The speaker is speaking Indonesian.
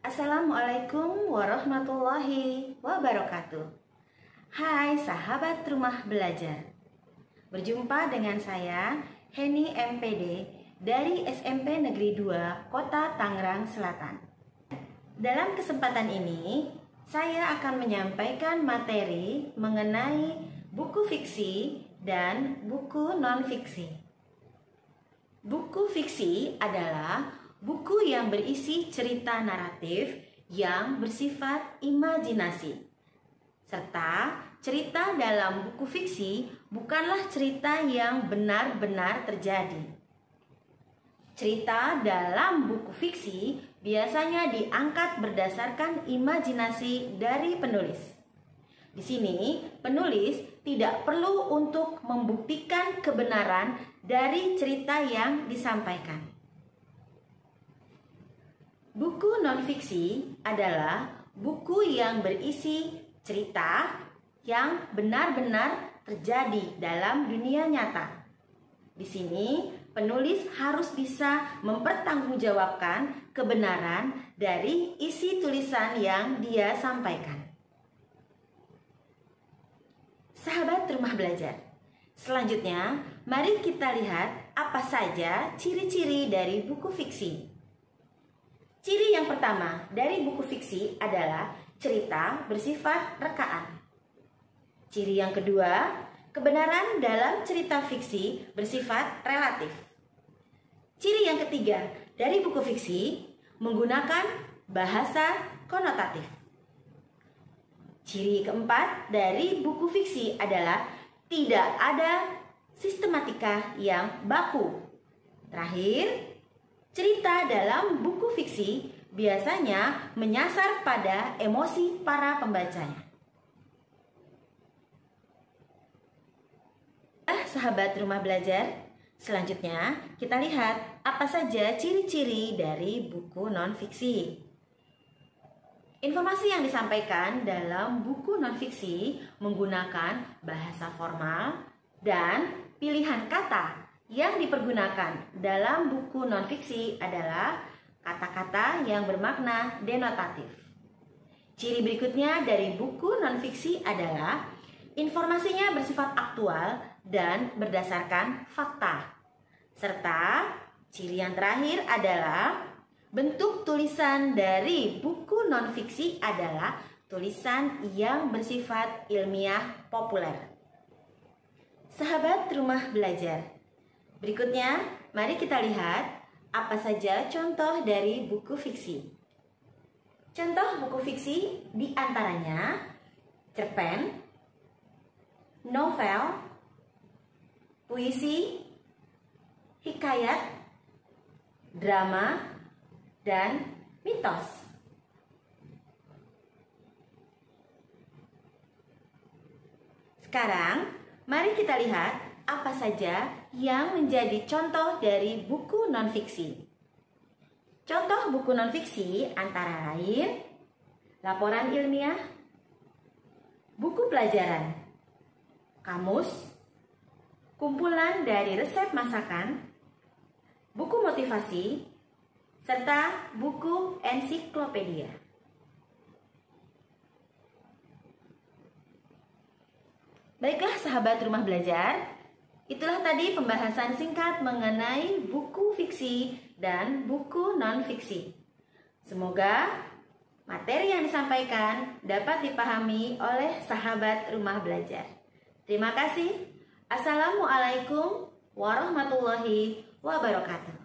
Assalamualaikum warahmatullahi wabarakatuh. Hai sahabat rumah belajar. Berjumpa dengan saya Heni MPD dari SMP Negeri 2 Kota Tangerang Selatan. Dalam kesempatan ini saya akan menyampaikan materi mengenai buku fiksi dan buku non-fiksi. Buku fiksi adalah buku yang berisi cerita naratif yang bersifat imajinasi. Serta cerita dalam buku fiksi bukanlah cerita yang benar-benar terjadi. Cerita dalam buku fiksi biasanya diangkat berdasarkan imajinasi dari penulis. Di sini, penulis tidak perlu untuk membuktikan kebenaran dari cerita yang disampaikan. Buku non-fiksi adalah buku yang berisi cerita yang benar-benar terjadi dalam dunia nyata. Di sini, penulis harus bisa mempertanggungjawabkan kebenaran dari isi tulisan yang dia sampaikan. Sahabat rumah belajar, selanjutnya mari kita lihat apa saja ciri-ciri dari buku fiksi. Ciri yang pertama dari buku fiksi adalah cerita bersifat rekaan. Ciri yang kedua, kebenaran dalam cerita fiksi bersifat relatif. Ciri yang ketiga dari buku fiksi menggunakan bahasa konotatif. Ciri keempat dari buku fiksi adalah tidak ada sistematika yang baku. Terakhir, cerita dalam buku fiksi biasanya menyasar pada emosi para pembacanya. Sahabat rumah belajar, selanjutnya kita lihat apa saja ciri-ciri dari buku non-fiksi. Informasi yang disampaikan dalam buku non-fiksi menggunakan bahasa formal dan pilihan kata yang dipergunakan dalam buku non-fiksi adalah kata-kata yang bermakna denotatif. Ciri berikutnya dari buku non-fiksi adalah informasinya bersifat aktual dan berdasarkan fakta. Serta ciri yang terakhir adalah bentuk tulisan dari buku non-fiksi adalah tulisan yang bersifat ilmiah populer. Sahabat rumah belajar, berikutnya, mari kita lihat apa saja contoh dari buku fiksi. Contoh buku fiksi diantaranya cerpen, novel, puisi, hikayat, drama, dan mitos. Sekarang, mari kita lihat apa saja yang menjadi contoh dari buku non-fiksi. Contoh buku non-fiksi antara lain laporan ilmiah, buku pelajaran, kamus, kumpulan dari resep masakan, buku motivasi, serta buku ensiklopedia. Baiklah sahabat rumah belajar, itulah tadi pembahasan singkat mengenai buku fiksi dan buku non-fiksi. Semoga materi yang disampaikan dapat dipahami oleh sahabat rumah belajar. Terima kasih. Assalamualaikum warahmatullahi wabarakatuh.